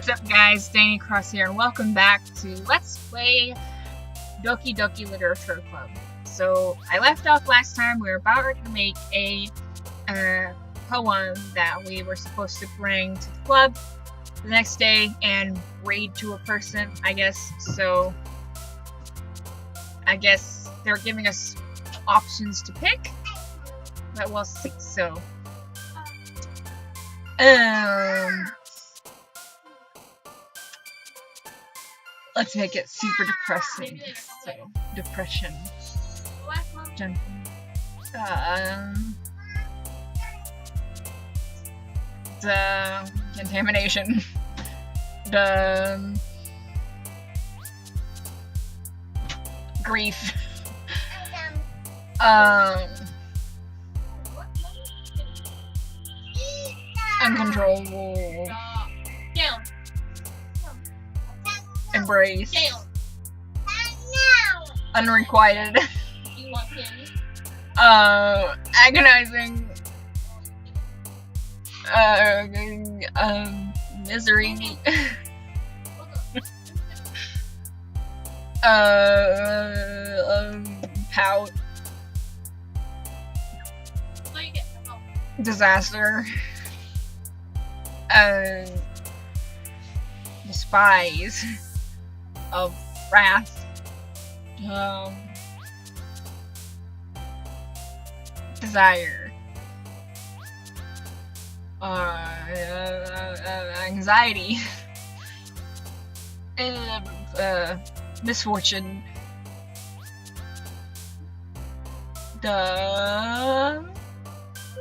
What's up guys, Danny Cross here and welcome back to Let's Play Doki Doki Literature Club. So, I left off last time. We were about ready to make a poem that we were supposed to bring to the club the next day and read to a person, I guess. So, I guess they're giving us options to pick, but we'll see. So, let's make it super depressing. So, depression. The contamination. The grief. Uncontrollable. Embrace. Unrequited. Agonizing. Misery. Pout. Disaster. Despise. Of wrath. Desire. Anxiety. Misfortune.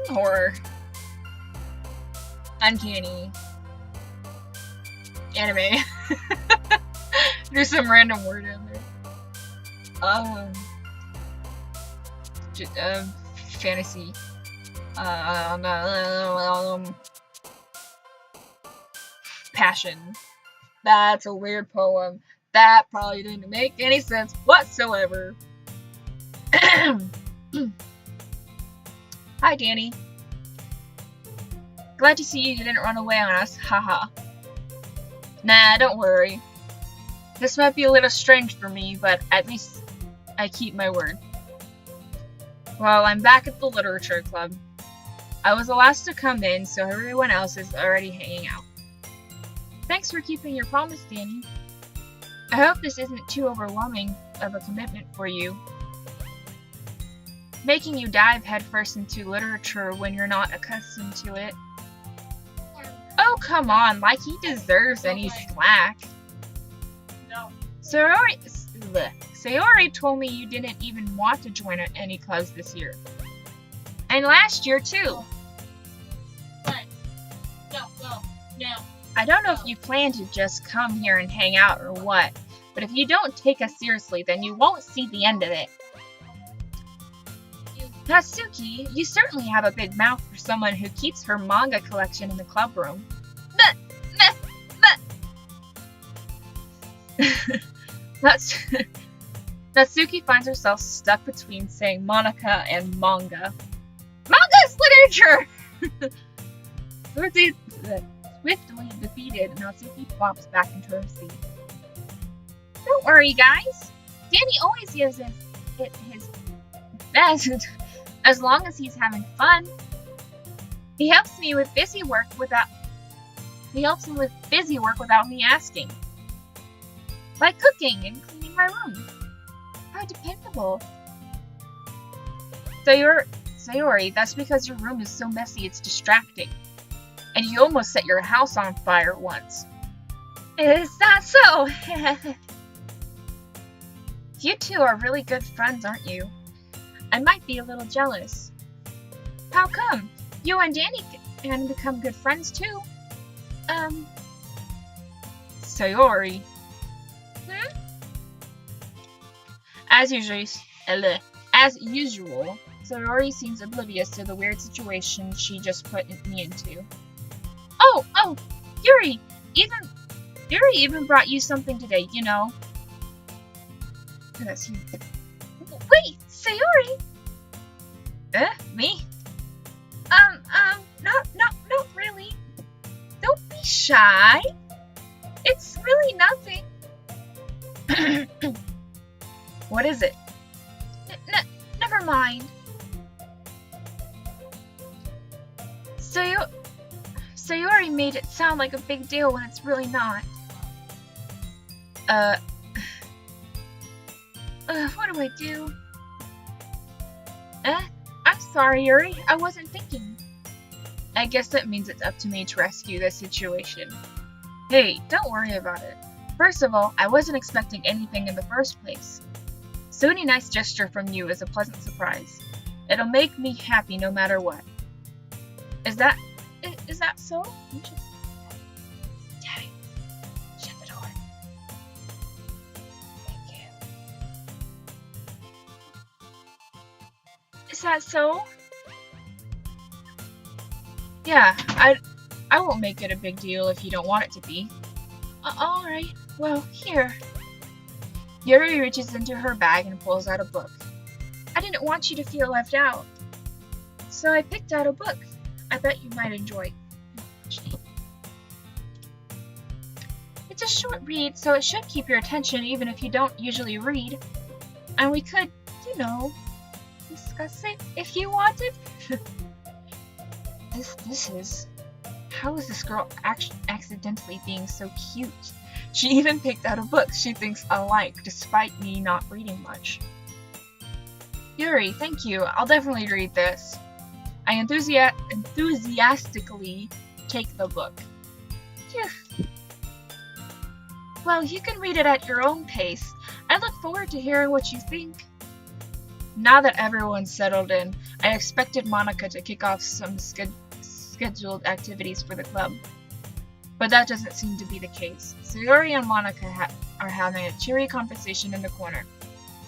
Horror. Uncanny. Anime. There's some random word in there. Fantasy. Passion. That's a weird poem. That probably didn't make any sense whatsoever. Hi, Danny. Glad to see you didn't run away on us. Haha. Nah, don't worry. This might be a little strange for me, but at least I keep my word. Well, I'm back at the literature club. I was the last to come in, so everyone else is already hanging out. Thanks for keeping your promise, Danny. I hope this isn't too overwhelming of a commitment for you. Making you dive headfirst into literature when you're not accustomed to it. Oh, come on, like he deserves any slack. No. Sayori told me you didn't even want to join any clubs this year. And last year, too. No. I don't know if you plan to just come here and hang out or what, but if you don't take us seriously, then you won't see the end of it. Natsuki, you certainly have a big mouth for someone who keeps her manga collection in the club room. Natsuki finds herself stuck between saying Monica and manga. Manga's literature! Swiftly defeated, Natsuki flops back into her seat. Don't worry, guys. Danny always gives it his best, as long as he's having fun. He helps me with busy work without me asking. Like cooking and cleaning my room. How dependable. Sayori, that's because your room is so messy it's distracting. And you almost set your house on fire once. Is that so? You two are really good friends, aren't you? I might be a little jealous. How come? You and Danny can become good friends too. Sayori. As usual, Sayori seems oblivious to the weird situation she just put me into. Oh, Yuri even brought you something today, you know. Wait, Sayori! Me? Not really. Don't be shy. What is it? Never mind. Sayori made it sound like a big deal when it's really not. What do I do? I'm sorry, Yuri. I wasn't thinking. I guess that means it's up to me to rescue this situation. Hey, don't worry about it. First of all, I wasn't expecting anything in the first place. So any nice gesture from you is a pleasant surprise. It'll make me happy no matter what. Is that so? Daddy, shut the door. Thank you. Is that so? Yeah, I won't make it a big deal if you don't want it to be. Alright, well, here. Yuri reaches into her bag and pulls out a book. I didn't want you to feel left out, so I picked out a book I bet you might enjoy. It's a short read, so it should keep your attention even if you don't usually read. And we could, discuss it if you wanted. How is this girl accidentally being so cute? She even picked out a book she thinks I like, despite me not reading much. Yuri, thank you. I'll definitely read this. I enthusiastically take the book. Phew. Well, you can read it at your own pace. I look forward to hearing what you think. Now that everyone's settled in, I expected Monica to kick off some scheduled activities for the club. But that doesn't seem to be the case. So Yuri and Monica are having a cheery conversation in the corner.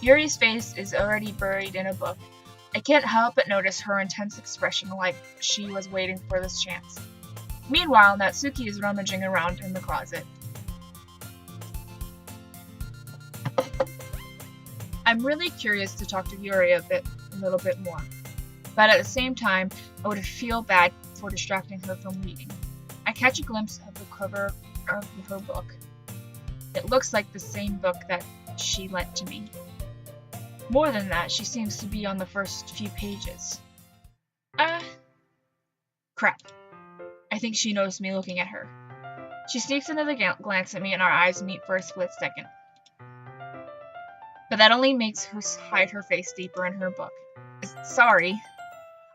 Yuri's face is already buried in a book. I can't help but notice her intense expression, like she was waiting for this chance. Meanwhile, Natsuki is rummaging around in the closet. I'm really curious to talk to Yuri a little bit more, but at the same time, I would feel bad for distracting her from reading. I catch a glimpse of the cover of her book. It looks like the same book that she lent to me. More than that, she seems to be on the first few pages. Crap. I think she noticed me looking at her. She sneaks another glance at me and our eyes meet for a split second. But that only makes her hide her face deeper in her book. Sorry.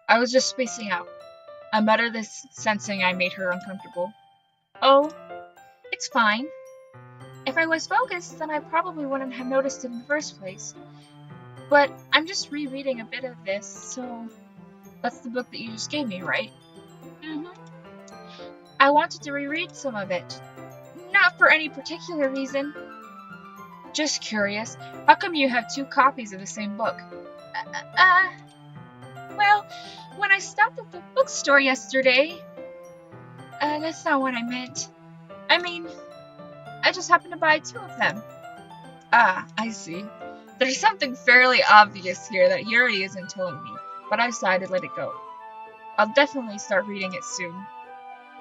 I was just spacing out. I mutter this, sensing I made her uncomfortable. Oh, it's fine. If I was focused, then I probably wouldn't have noticed it in the first place. But I'm just rereading a bit of this, so that's the book that you just gave me, right? Mm-hmm. I wanted to reread some of it. Not for any particular reason. Just curious, how come you have 2 copies of the same book? Well, when I stopped at the bookstore yesterday... that's not what I meant. I mean, I just happened to buy 2 of them. Ah, I see. There's something fairly obvious here that Yuri isn't telling me, but I decided to let it go. I'll definitely start reading it soon.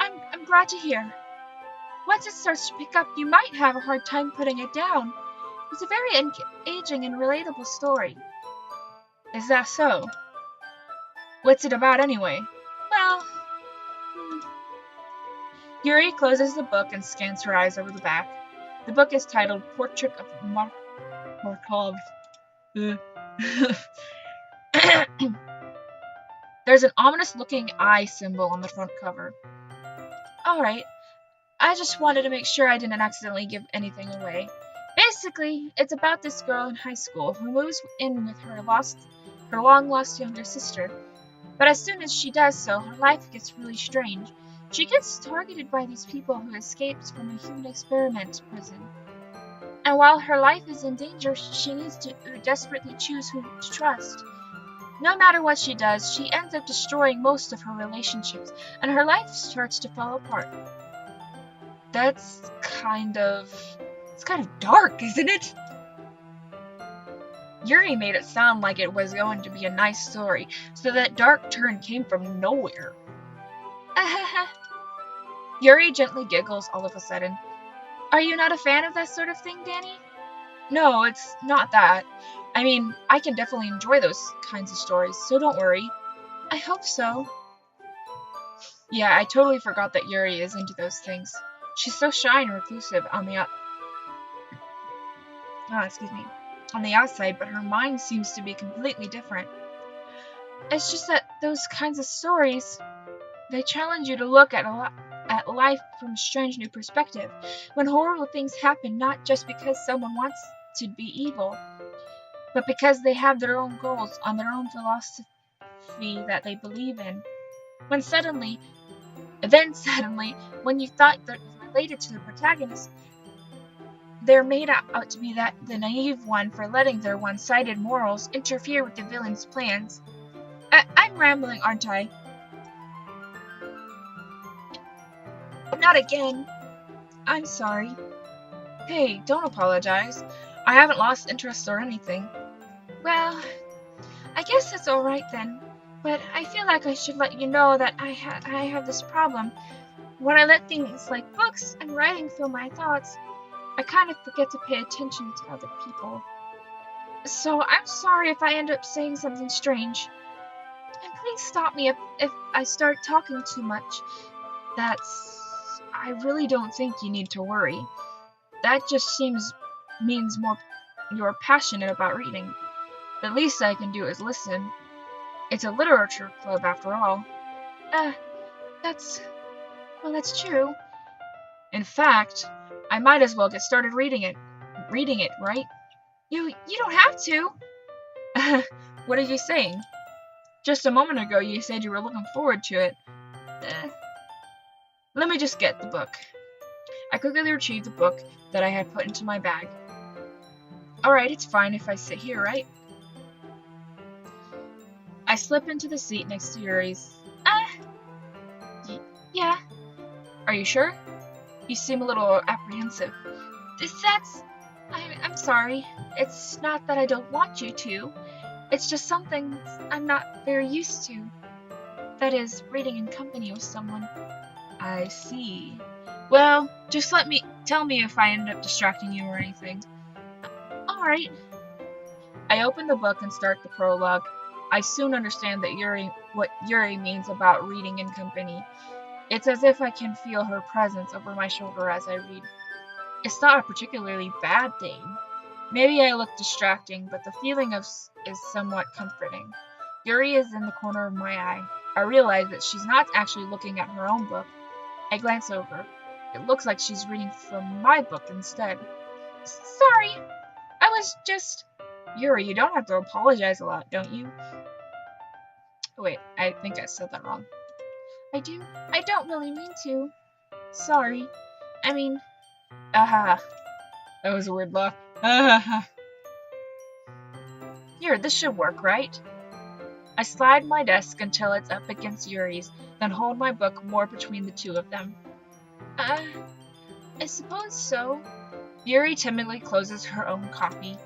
I'm glad to hear. Once it starts to pick up, you might have a hard time putting it down. It's a very engaging and relatable story. Is that so? What's it about anyway? Well... Yuri closes the book and scans her eyes over the back. The book is titled Portrait of Markov. There's an ominous-looking eye symbol on the front cover. Alright, I just wanted to make sure I didn't accidentally give anything away. Basically, it's about this girl in high school who moves in with her long-lost younger sister. But as soon as she does so, her life gets really strange. She gets targeted by these people who escaped from a human experiment prison. And while her life is in danger, she needs to desperately choose who to trust. No matter what she does, she ends up destroying most of her relationships, and her life starts to fall apart. It's kind of dark, isn't it? Yuri made it sound like it was going to be a nice story, so that dark turn came from nowhere. Yuri gently giggles all of a sudden. Are you not a fan of that sort of thing, Danny? No, it's not that. I mean, I can definitely enjoy those kinds of stories, so don't worry. I hope so. Yeah, I totally forgot that Yuri is into those things. She's so shy and reclusive excuse me, on the outside, but her mind seems to be completely different. It's just that those kinds of stories, they challenge you to look at life from a strange new perspective. When horrible things happen, not just because someone wants to be evil, but because they have their own goals on their own philosophy that they believe in. When suddenly, when you thought that it was related to the protagonist, they're made out to be the naive one for letting their one-sided morals interfere with the villain's plans. I'm rambling, aren't I? Not again. I'm sorry. Hey, don't apologize. I haven't lost interest or anything. Well, I guess that's alright then. But I feel like I should let you know that I have this problem. When I let things like books and writing fill my thoughts, I kind of forget to pay attention to other people. So I'm sorry if I end up saying something strange. And please stop me if I start talking too much. I really don't think you need to worry. That just means more you're passionate about reading. The least I can do is listen. It's a literature club after all. Uh, that's true. In fact, I might as well get started reading it. Reading it, right? You don't have to. What are you saying? Just a moment ago you said you were looking forward to it. Let me just get the book. I quickly retrieved the book that I had put into my bag. Alright, it's fine if I sit here, right? I slip into the seat next to Yuri's. Yeah. Are you sure? You seem a little apprehensive. I'm sorry. It's not that I don't want you to. It's just something I'm not very used to. That is, reading in company with someone. I see. Well, just tell me if I end up distracting you or anything. Alright. I open the book and start the prologue. I soon understand that what Yuri means about reading in company. It's as if I can feel her presence over my shoulder as I read. It's not a particularly bad thing. Maybe I look distracting, but the feeling is somewhat comforting. Yuri is in the corner of my eye. I realize that she's not actually looking at her own book. I glance over. It looks like she's reading from my book instead. Sorry, I was just... Yuri, you don't have to apologize a lot, don't you? Wait, I think I said that wrong. I do. I don't really mean to. Sorry. I mean... That was a weird laugh. Here, this should work, right? I slide my desk until it's up against Yuri's, then hold my book more between the two of them. I suppose so. Yuri timidly closes her own copy.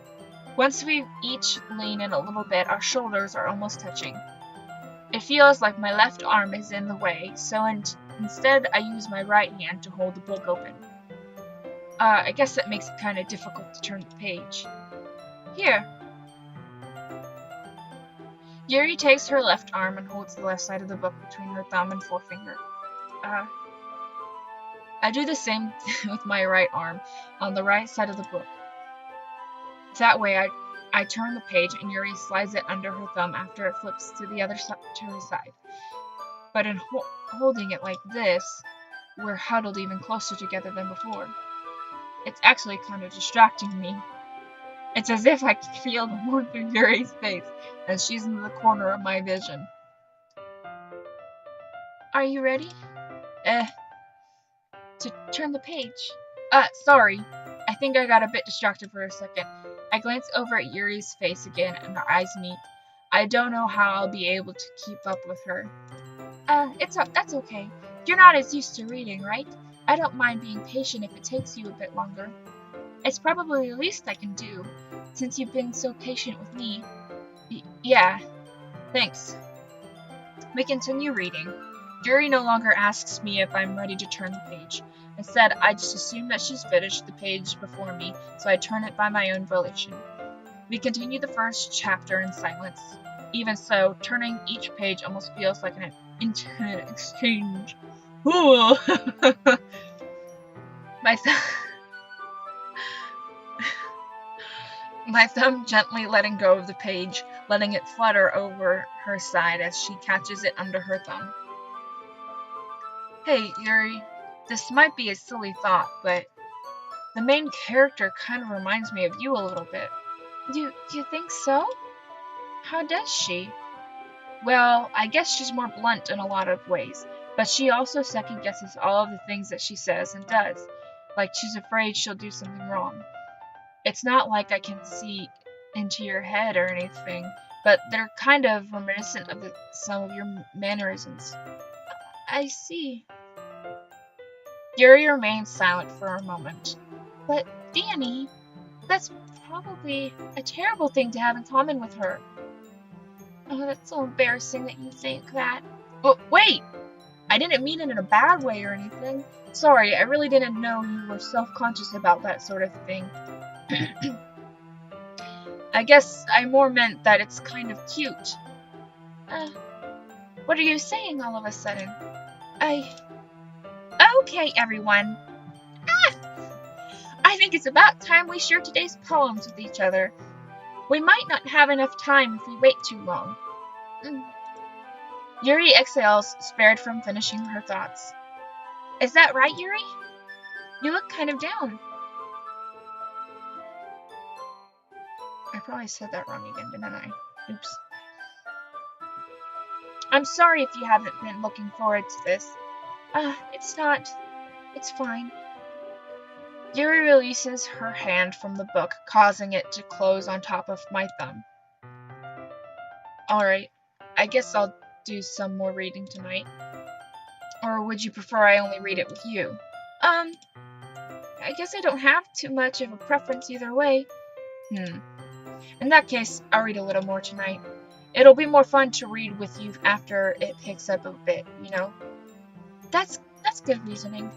Once we each lean in a little bit, our shoulders are almost touching. It feels like my left arm is in the way, so instead I use my right hand to hold the book open. I guess that makes it kind of difficult to turn the page. Here. Yuri takes her left arm and holds the left side of the book between her thumb and forefinger. I do the same with my right arm, on the right side of the book. That way I turn the page and Yuri slides it under her thumb after it flips to the other to her side. But in holding it like this, we're huddled even closer together than before. It's actually kind of distracting me. It's as if I can feel the warmth of Yuri's face as she's in the corner of my vision. Are you ready? To turn the page. Sorry. I think I got a bit distracted for a second. I glance over at Yuri's face again and our eyes meet. I don't know how I'll be able to keep up with her. That's okay. You're not as used to reading, right? I don't mind being patient if it takes you a bit longer. It's probably the least I can do, since you've been so patient with me. Yeah. Thanks. We continue reading. Yuri no longer asks me if I'm ready to turn the page. Instead, I just assume that she's finished the page before me, so I turn it by my own volition. We continue the first chapter in silence. Even so, turning each page almost feels like an internet exchange. Ooh. My thumb gently letting go of the page, letting it flutter over her side as she catches it under her thumb. Hey, Yuri, this might be a silly thought, but the main character kind of reminds me of you a little bit. You think so? How does she? Well, I guess she's more blunt in a lot of ways, but she also second guesses all of the things that she says and does, like she's afraid she'll do something wrong. It's not like I can see into your head or anything, but they're kind of reminiscent of some of your mannerisms. I see. Yuri remains silent for a moment. But, Danny, that's probably a terrible thing to have in common with her. Oh, that's so embarrassing that you think that. Oh, wait! I didn't mean it in a bad way or anything. Sorry, I really didn't know you were self-conscious about that sort of thing. I guess I more meant that it's kind of cute. What are you saying all of a sudden? Okay, everyone. I think it's about time we share today's poems with each other. We might not have enough time if we wait too long. Yuri exhales, spared from finishing her thoughts. Is that right, Yuri? You look kind of down. I probably said that wrong again, didn't I? Oops. I'm sorry if you haven't been looking forward to this. It's not. It's fine. Yuri releases her hand from the book, causing it to close on top of my thumb. Alright, I guess I'll do some more reading tonight. Or would you prefer I only read it with you? I guess I don't have too much of a preference either way. In that case, I'll read a little more tonight. It'll be more fun to read with you after it picks up a bit, you know? That's good reasoning.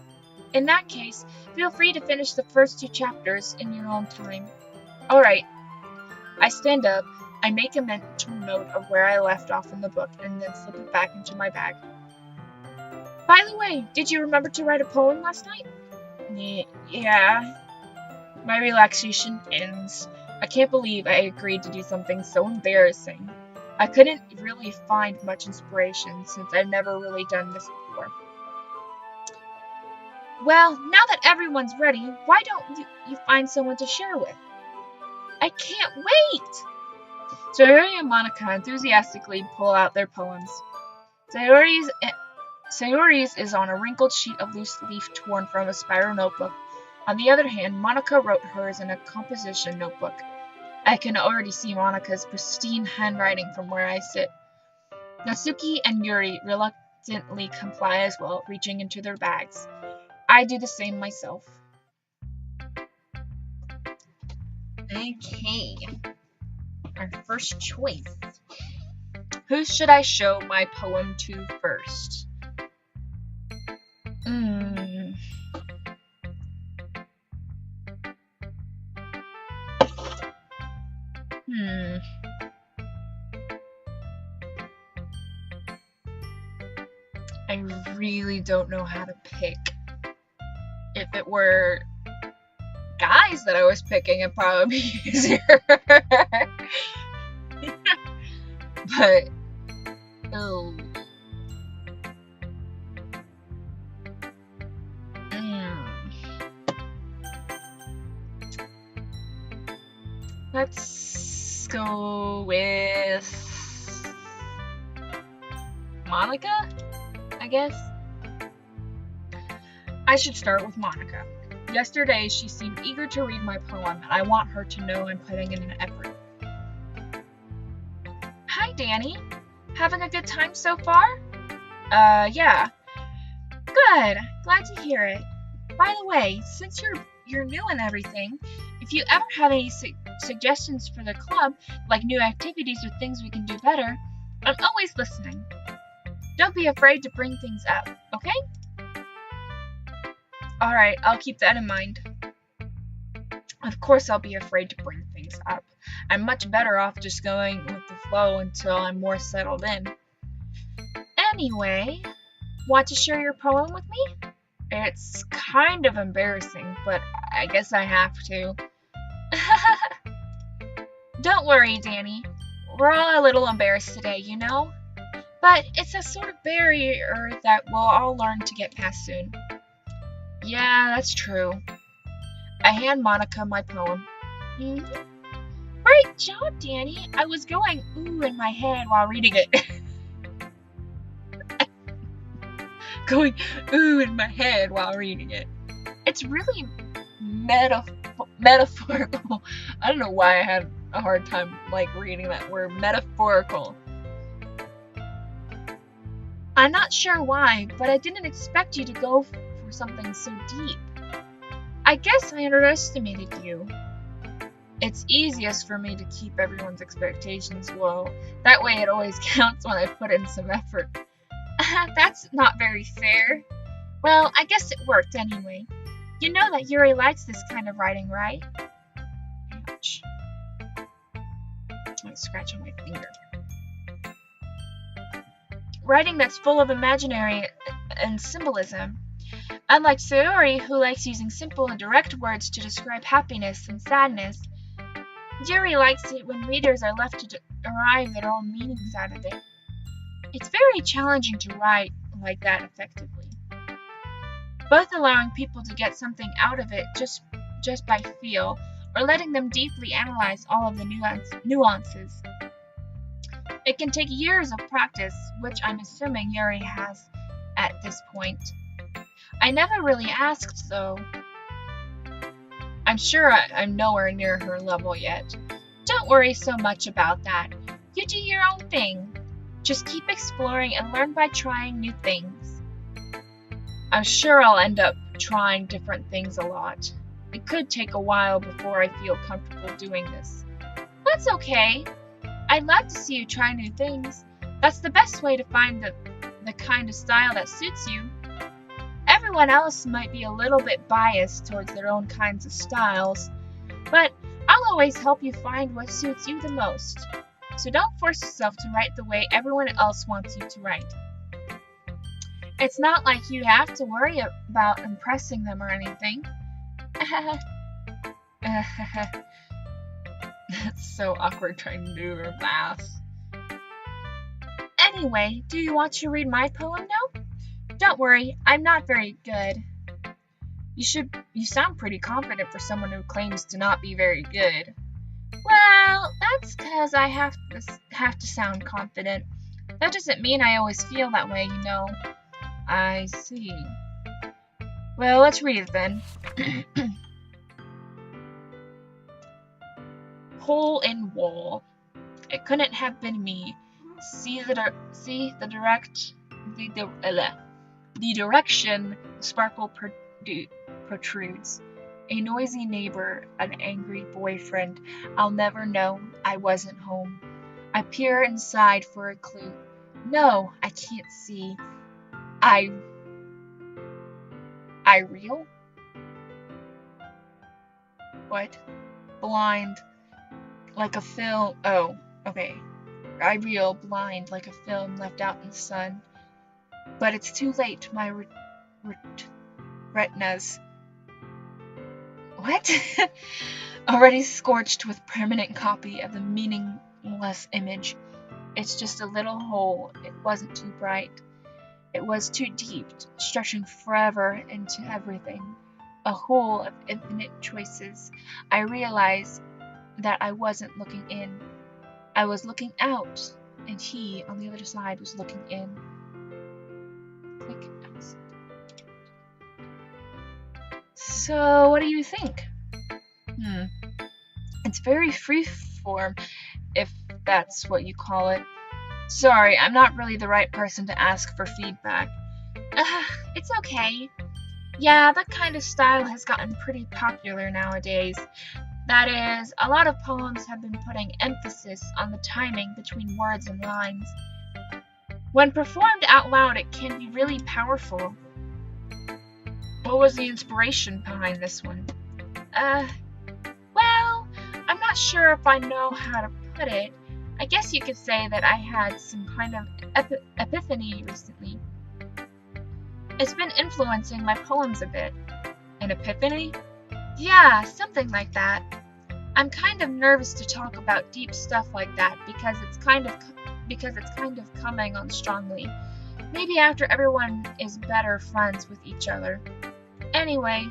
In that case, feel free to finish the first 2 chapters in your own time. Alright. I stand up, I make a mental note of where I left off in the book, and then slip it back into my bag. By the way, did you remember to write a poem last night? Yeah. My relaxation ends. I can't believe I agreed to do something so embarrassing. I couldn't really find much inspiration since I've never really done this before. Well, now that everyone's ready, why don't you find someone to share with? I can't wait! Sayori and Monica enthusiastically pull out their poems. Sayori's is on a wrinkled sheet of loose leaf torn from a spiral notebook. On the other hand, Monica wrote hers in a composition notebook. I can already see Monica's pristine handwriting from where I sit. Natsuki and Yuri reluctantly comply as well, reaching into their bags. I do the same myself. Okay. Our first choice. Who should I show my poem to first? I really don't know how to pick. If it were guys that I was picking, it'd probably be easier. But, oh. Let's go with Monica, I guess. I should start with Monica. Yesterday, she seemed eager to read my poem, and I want her to know I'm putting in an effort. Hi, Danny. Having a good time so far? Yeah. Good. Glad to hear it. By the way, since you're new and everything, if you ever have any suggestions for the club, like new activities or things we can do better, I'm always listening. Don't be afraid to bring things up, okay? Alright, I'll keep that in mind. Of course I'll be afraid to bring things up. I'm much better off just going with the flow until I'm more settled in. Anyway, want to share your poem with me? It's kind of embarrassing, but I guess I have to. Don't worry, Danny. We're all a little embarrassed today, you know? But it's a sort of barrier that we'll all learn to get past soon. Yeah, that's true. I hand Monica my poem. Great job, Danny. I was going ooh in my head while reading it. Going ooh in my head while reading it. It's really metaphorical. I don't know why I had a hard time reading that word, metaphorical. I'm not sure why, but I didn't expect you to go for something so deep. I guess I underestimated you. It's easiest for me to keep everyone's expectations low. That way it always counts when I put in some effort. That's not very fair. Well, I guess it worked anyway. You know that Yuri likes this kind of writing, right? Ouch. I scratch on my finger. Writing that's full of imaginary and symbolism. Unlike Sayori, who likes using simple and direct words to describe happiness and sadness, Yuri likes it when readers are left to derive their own meanings out of it. It's very challenging to write like that effectively. Both allowing people to get something out of it just by feel, or letting them deeply analyze all of the nuances. It can take years of practice, which I'm assuming Yuri has at this point. I never really asked, though. I'm sure I'm nowhere near her level yet. Don't worry so much about that. You do your own thing. Just keep exploring and learn by trying new things. I'm sure I'll end up trying different things a lot. It could take a while before I feel comfortable doing this. That's okay. I'd love to see you try new things. That's the best way to find the kind of style that suits you. Everyone else might be a little bit biased towards their own kinds of styles, but I'll always help you find what suits you the most. So don't force yourself to write the way everyone else wants you to write. It's not like you have to worry about impressing them or anything. It's so awkward trying to do her laugh. Anyway, do you want to read my poem now? Don't worry, I'm not very good. You sound pretty confident for someone who claims to not be very good. Well, that's because I have to sound confident. That doesn't mean I always feel that way, you know. I see. Well, let's read it then. Hole in wall. It couldn't have been me. See the direction the sparkle protrudes. A noisy neighbor, an angry boyfriend. I'll never know. I wasn't home. I peer inside for a clue. No, I can't see. I reel? What? Blind. Like a film. Oh, okay. I reel blind like a film left out in the sun. But it's too late. My retinas. What? Already scorched with permanent copy of the meaningless image. It's just a little hole. It wasn't too bright. It was too deep, stretching forever into everything. A hole of infinite choices. I realized that I wasn't looking in. I was looking out, and he, on the other side, was looking in. Click outside. So, what do you think? It's very freeform, if that's what you call it. Sorry, I'm not really the right person to ask for feedback. It's okay. Yeah, that kind of style has gotten pretty popular nowadays. That is, a lot of poems have been putting emphasis on the timing between words and lines. When performed out loud, it can be really powerful. What was the inspiration behind this one? Well, I'm not sure if I know how to put it. I guess you could say that I had some kind of epiphany recently. It's been influencing my poems a bit. An epiphany? Yeah, something like that. I'm kind of nervous to talk about deep stuff like that because it's kind of coming on strongly. Maybe after everyone is better friends with each other. Anyway,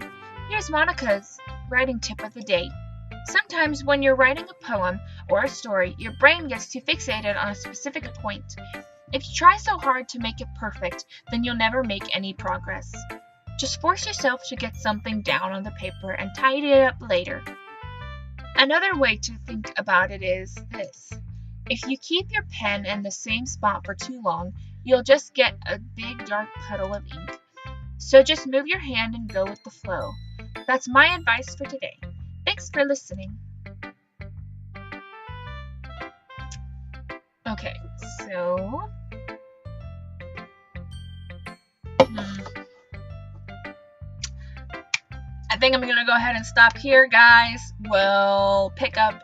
here's Monica's writing tip of the day. Sometimes when you're writing a poem or a story, your brain gets too fixated on a specific point. If you try so hard to make it perfect, then you'll never make any progress. Just force yourself to get something down on the paper and tidy it up later. Another way to think about it is this. If you keep your pen in the same spot for too long, you'll just get a big dark puddle of ink. So just move your hand and go with the flow. That's my advice for today. Thanks for listening. Okay, so... I think I'm going to go ahead and stop here, guys. We'll pick up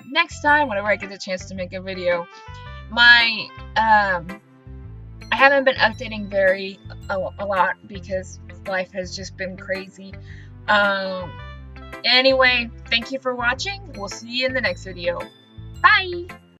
next time whenever I get the chance to make a video. I haven't been updating a lot because life has just been crazy. Anyway, thank you for watching. We'll see you in the next video. Bye!